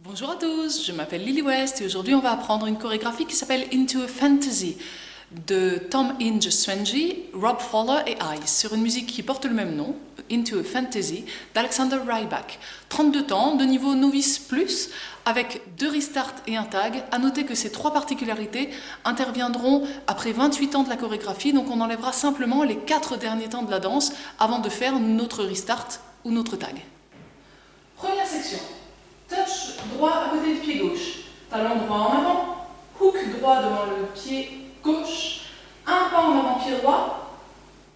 Bonjour à tous, je m'appelle Lily West et aujourd'hui on va apprendre une chorégraphie qui s'appelle Into a Fantasy de Tom Inge Swenji, Rob Fowler et I sur une musique qui porte le même nom, Into a Fantasy d'Alexander Rybak. 32 temps de niveau novice plus avec 2 restarts et un tag. À noter que ces 3 particularités interviendront après 28 ans de la chorégraphie, donc on enlèvera simplement les 4 derniers temps de la danse avant de faire notre restart ou notre tag. Première section. Touch droit à côté du pied gauche, talon droit en avant, hook droit devant le pied gauche, un pas en avant pied droit,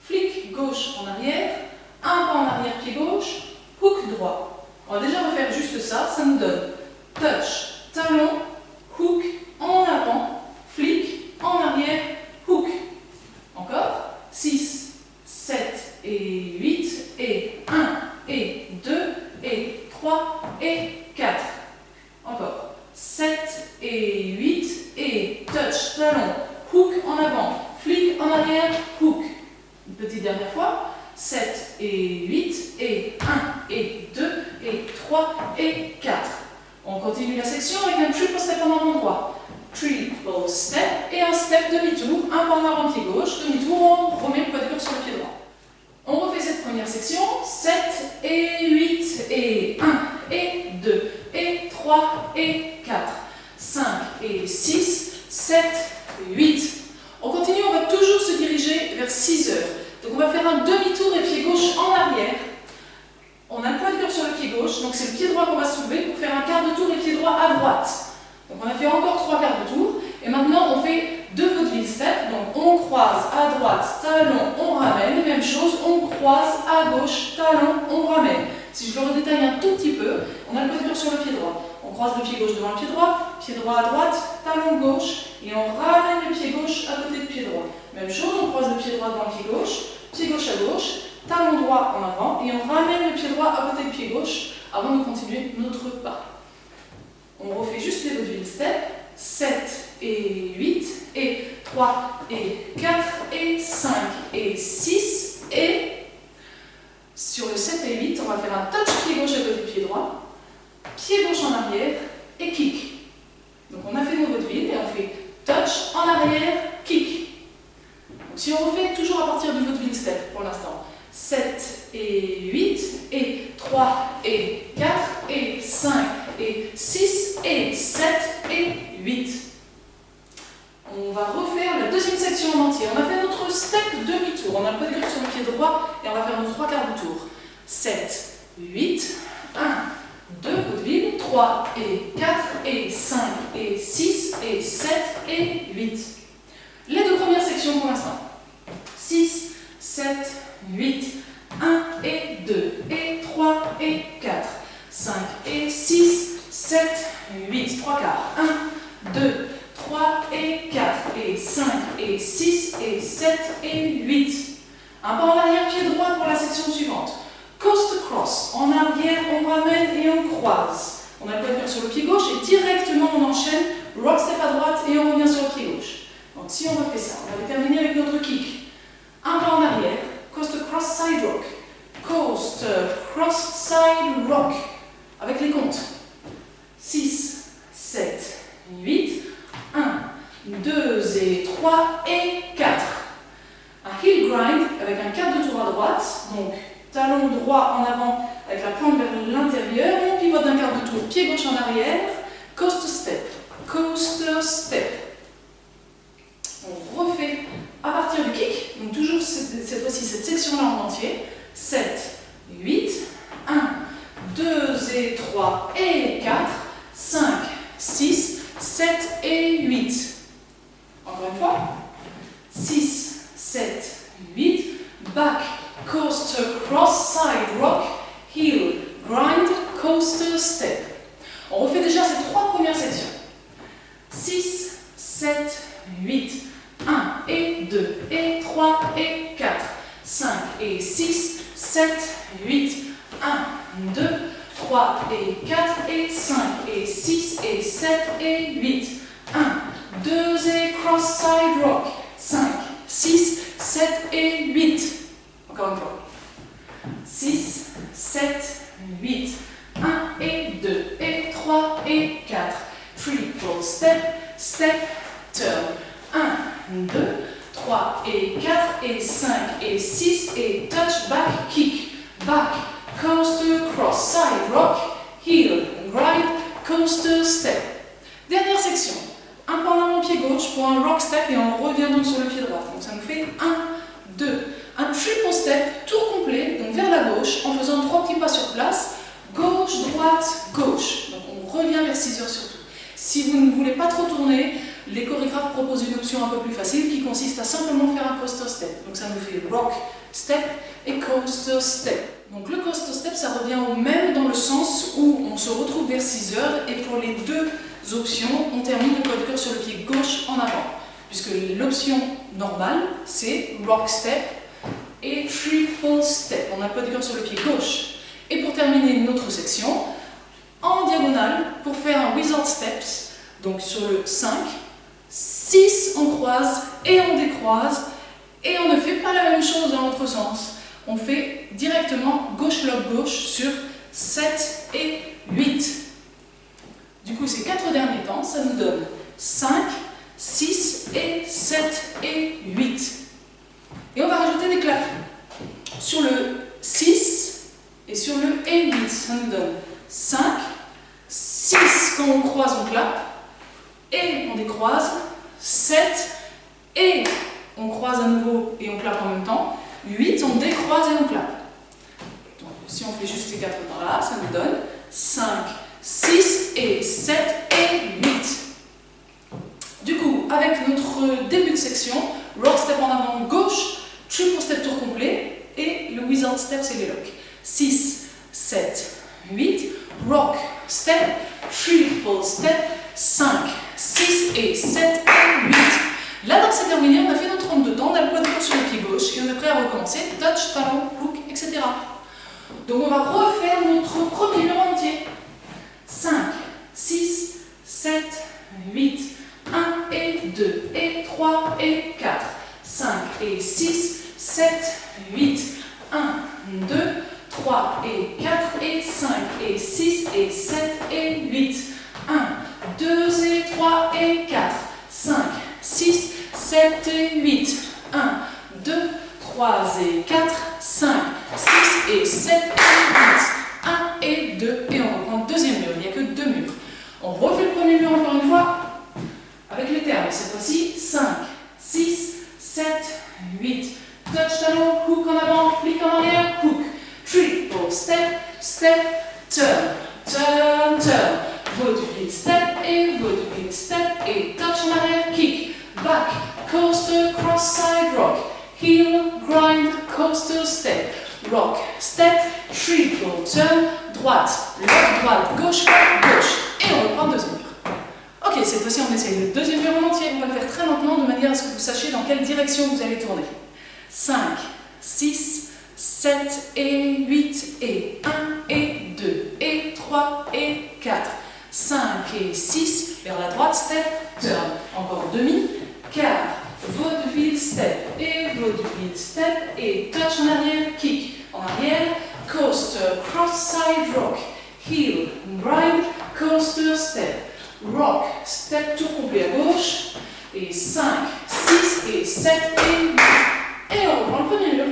flick gauche en arrière, un pas en arrière pied gauche, hook droit. On va déjà refaire juste ça, ça nous donne touch, talon, hook en avant, flick en arrière, hook. Encore, 6, 7 et 8 et 1 et 2 et 3 et 4. Encore. 7 et 8 et touch, talon, hook en avant, flick en arrière, hook. Une petite dernière fois. 7 et 8 et 1 et 2 et 3 et 4. On continue la section avec un triple step en avant droit. Triple step et un step demi-tour. Un pas en avant pied gauche, demi-tour, on remet le poids de corps sur le pied droit. On refait cette première section. 7 et 8 et 1 et 2 et 3 et 4. 5 et 6, 7, 8. On continue, on va toujours se diriger vers 6 heures. Donc on va faire un demi-tour et pied gauche en arrière. On a le poids de cœur sur le pied gauche, donc c'est le pied droit qu'on va soulever pour faire un quart de tour et pied droit à droite. Donc on a fait encore 3 quarts de tour. Et maintenant on fait 2 vaudeville steps. Donc on croise à droite, talon, on ramène. Même chose, on croise à gauche, talon, on ramène. Si je le redétaille un tout petit peu, on a le poids de cœur sur le pied droit. On croise le pied gauche devant le pied droit à droite, talon gauche, et on ramène le pied gauche à côté du pied droit. Même chose, on croise le pied droit devant le pied gauche à gauche, talon droit en avant, et on ramène le pied droit à côté du pied gauche avant de continuer notre pas. On refait juste les vaudeville steps, 7 et 8, et 3 et 4, et 5 et 6, et sur le 7 et 8, on va faire un touch pied gauche à côté du pied droit, pied gauche en arrière et kick. Donc on a fait nos vaudevilles et on fait touch en arrière, kick. Donc si on refait toujours à partir du vaudeville step pour l'instant, 7 et 8 et 3 et 4 et 5 et 6 et 7 et 8. On va refaire la deuxième section en entier. On a fait notre step demi-tour. On a le poids de cœur sur le pied droit et on va faire nos 3 quarts de tour. 7, 8, 1, 2 vaudeville, 3 et 4 et 5 et 6 et 7 et 8. Les 2 premières sections pour l'instant. 6, 7, 8, 1 et 2 et 3 et 4, 5 et 6, 7, 8, 3 quarts, 1, 2, 3 et 4 et 5 et 6 et 7 et 8. Un pas en arrière, pied droit pour la section suivante. Coast cross, en arrière, on ramène et on croise. On a le poids de cœur sur le pied gauche et directement on enchaîne, rock step à droite et on revient sur le pied gauche. Donc si on refait ça, on va terminer avec notre kick. Un pas en arrière, coast cross side rock. Coast cross side rock. Avec les comptes. 6, 7, 8, 1, 2 et 3 et 4. Un heel grind avec un quart de tour à droite. Donc talon droit en avant avec la pointe vers l'intérieur. On pivote d'un quart de tour, pied gauche en arrière. Coast step. Coaster step. On refait à partir du kick. Donc toujours cette fois-ci cette section-là en entier. 7, 8, 1, 2 et 3 et 4, 5, 6, 7 et 8. Encore une fois. 6, 7, 8, back, coaster, cross, side, rock, heel, grind, coaster, step. On refait déjà ces 3 premières sections. 6, 7, 8, 1 et 2 et 3 et 4, 5 et 6, 7, 8, 1, 2, 3 et 4 et 5 et 6 et 7 et 8. 1, 2 et cross side rock. 5, 6, 7 et 8. Encore une fois. 6, 7, 8. 1 et 2 et 3 et step, step, turn. 1, 2, 3 et 4 et 5 et 6 et touch, back, kick. Back, coaster, cross, side, rock, heel, glide, coaster, step. Dernière section. Un pas en avant pied gauche pour un rock step et on revient donc sur le pied droit. Donc ça nous fait 1, 2. Un triple step, tour complet, donc vers la gauche, en faisant 3 petits pas sur place. Gauche, droite, gauche. Donc on revient vers 6 heures surtout. Si vous ne voulez pas trop tourner, les chorégraphes proposent une option un peu plus facile qui consiste à simplement faire un coaster step. Donc ça nous fait rock, step et coaster step. Donc le coaster step, ça revient au même dans le sens où on se retrouve vers 6 heures et pour les deux options, on termine le pas de cœur sur le pied gauche en avant. Puisque l'option normale, c'est rock step et triple step. On a le pas de cœur sur le pied gauche. Et pour terminer notre section, en diagonale, pour faire un wizard steps, donc sur le 5, 6 on croise et on décroise, et on ne fait pas la même chose dans l'autre sens. On fait directement gauche lock gauche sur 7 et 8. Du coup, ces 4 derniers temps, ça nous donne 5, 6 et 7 et 8. Et on va rajouter des claps. Sur le 6 et sur le et 8, ça nous donne 5, 6 quand on croise, on clappe, et on décroise, 7 et on croise à nouveau et on clappe en même temps, 8 on décroise et on clappe. Donc, si on fait juste ces 4 temps là, ça nous donne 5, 6 et 7 et 8. Du coup, avec notre début de section, rock step en avant gauche, triple step tour complet, et le wizard step c'est les locks. 6, 7, 8, rock, step, triple step, 5, 6 et 7 et 8. La danse est terminée, on a fait notre 32 temps, on a le poids de corps sur le pied gauche et on est prêt à recommencer, touch, talon, hook, etc. Donc on va refaire notre premier mur entier. 5, 6, 7, 8, 1 et 2 et 3 et 4, 5 et 6, 7, 8, 1, 2, 3 et 4 et 5 et 6 et 7 et 8. 1, 2 et 3 et 4, 5, 6, 7 et 8. 1, 2, 3 et 4, 5, 6 et 7 et 8. 1 et 2 et on reprend le deuxième mur, il n'y a que 2 murs. On refait le premier mur encore une fois avec les termes. Cette fois-ci, 5, 6, 7, 8. Touch talon, hook en avant, flick en arrière, hook. Triple step, step, turn, turn, turn. Vaudeville step et vaudeville step et touch en arrière, kick. Back, coaster, cross side rock. Heel, grind, coaster step. Rock, step, triple turn, droite, lock, droite, gauche, gauche. Et on reprend le deuxième mur. Ok, cette fois-ci on essaye le deuxième mur en entier. On va le faire très lentement de manière à ce que vous sachiez dans quelle direction vous allez tourner. 5, 6, 7 et 8 et 1 et 2 et 3 et 4, 5 et 6, vers la droite, step, turn, encore demi, quart, vaudeville step et touch en arrière, kick, en arrière, coaster, cross side rock, heel, grind, coaster step, rock, step tour complet à gauche, et 5, 6 et 7 et 8. Et on reprend le premier mur.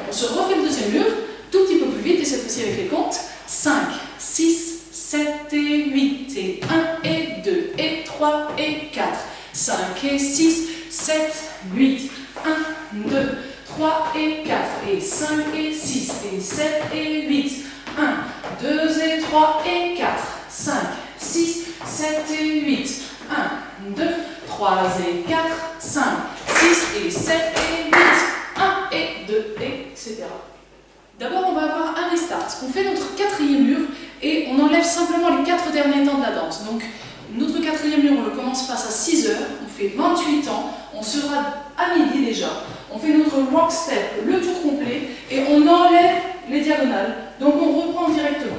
On se refait le deuxième mur, tout petit peu plus vite, et cette fois-ci avec les comptes. 5, 6, 7 et 8, et 1 et 2, et 3 et 4, 5 et 6, 7, 8, 1, 2, 3 et 4, et 5 et 6, et 7 et 8, 1, 2 et 3 et 4, 5, 6, 7 et 8, 1, 2, 3 et 4, 5, 6 et 7 et 8, 1 et 2, etc. D'abord, on va avoir un restart. On fait notre quatrième mur et on enlève simplement les 4 derniers temps de la danse. Donc, notre quatrième mur, on le commence face à 6 heures, on fait 28 temps, on sera à midi déjà. On fait notre rock step, le tour complet, et on enlève les diagonales. Donc, on reprend directement.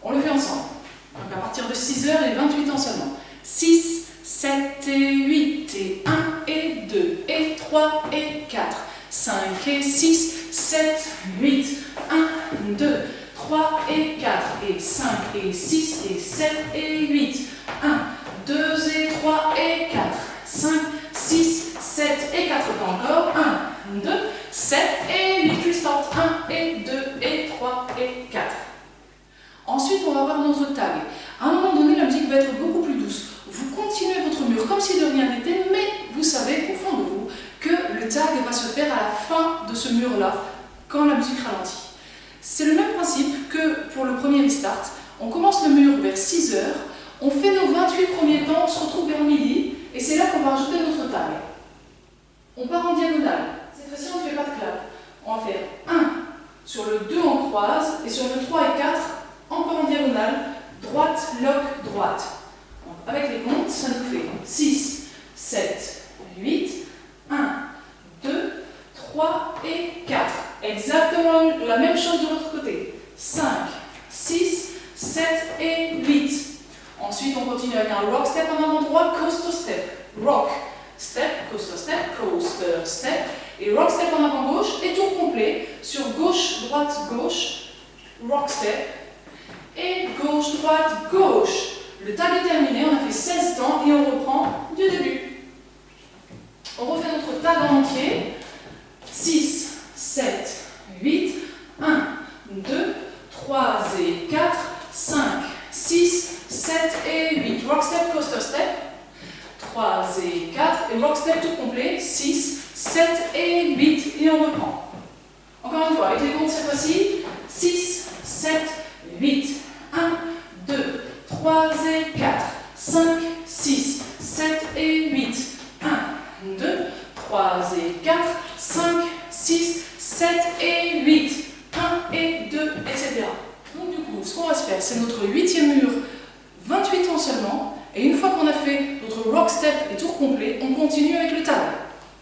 On le fait ensemble. Donc, à partir de 6 heures et 28 ans seulement. 6, 7 et 8, et 1 et 2, et 3 et 4, 5 et 6, 7, 8, 1, 2, 3 et 4, et 5 et 6 et 7 et 8, 1, 2 et 3 7 et 8. Restart. 1 et 2 et 3 et 4. Ensuite, on va avoir notre tag. À un moment donné, la musique va être beaucoup plus douce. Vous continuez votre mur comme si de rien n'était, mais vous savez au fond de vous que le tag va se faire à la fin de ce mur-là, quand la musique ralentit. C'est le même principe que pour le premier restart. On commence le mur vers 6 heures, on fait nos 28 premiers temps, on se retrouve vers midi, et c'est là qu'on va rajouter notre tag. On part en diagonale. Cette fois-ci, on ne fait pas de clap. On va faire 1, sur le 2, on croise, et sur le 3 et 4, encore en diagonale, droite, lock, droite. Donc, avec les comptes, ça nous fait 6, 7, 8, 1, 2, 3 et 4. Exactement la même chose de l'autre côté. 5, 6, 7 et 8. Ensuite, on continue avec un rock step en avant droit, coaster step. Rock, step, coaster step, coaster step. Et rock step en avant gauche et tour complet sur gauche, droite, gauche, rock step. Et gauche, droite, gauche. Le tag est terminé, on a fait 16 temps et on reprend du début. On refait notre tag en entier. 6, 7, 8, 1, 2, 3 et 4, 5, 6, 7 et 8. Rock step, coaster step. 3 et 4. Et rock step tout complet. 6, 7 et 8. Et on reprend. Encore une fois, avec les comptes cette fois-ci. 6, 7, 8. 1, 2, 3 et 4. 5, 6, 7 et 8. 1, 2, 3 et 4. 5, 6, 7 et 8. 1 et 2, etc. Donc du coup, ce qu'on va se faire, c'est notre 8e mur, 28 temps seulement, et une fois qu'on a fait notre rock step et tour complet, on continue avec le tag.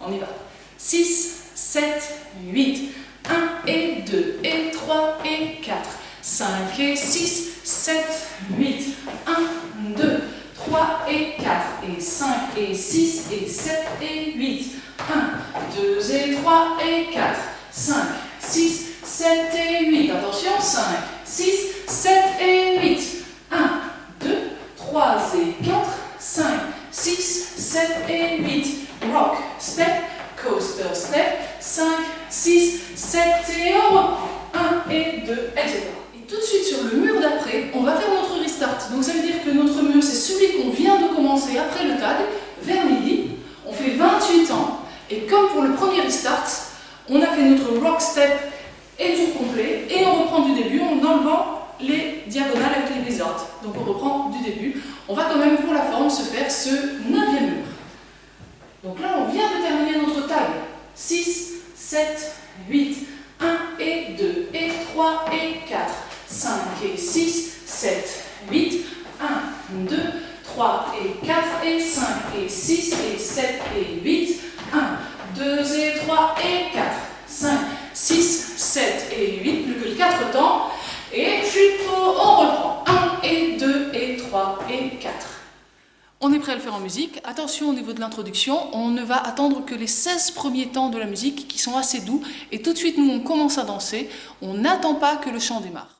On y va. 6, 7, 8, 1 et 2 et 3 et 4, 5 et 6, 7, 8, 1, 2, 3 et 4, et 5 et 6 et 7 et 8, 1, 2 et 3 et 4, 5, 6, 7 et 8, attention, 5, 6, 7 et 8, 1, 2, 3 et 4, 5, 6, 7 et 8, rock, step, coaster, step, 5, 6, 7 et on reprend, 1 et 2, etc. Et tout de suite sur le mur d'après, on va faire notre restart. Donc ça veut dire que notre mur, c'est celui qu'on vient de commencer après le tag, vers midi. On fait 28 ans, et comme pour le premier restart, on a fait notre rock step et tour complet, et on reprend du début en enlevant les diagonales avec les blizzards. Donc on reprend du début. On va quand même pour la forme se faire ce 9e mur. Donc là on vient de terminer notre tag. 6, 7, 8, 1 et 2 et 3 et 4, 5 et 6, 7, 8, 1, 2, 3 et 4 et 5 et 6 et 7 et 8, 1, 2 et 3 et 4, 5, 6, 7 et 8, plus que 4 temps, et puis on reprend 1 et 2 et 3 et 4. On est prêt à le faire en musique. Attention au niveau de l'introduction, on ne va attendre que les 16 premiers temps de la musique qui sont assez doux, et tout de suite nous on commence à danser, on n'attend pas que le chant démarre.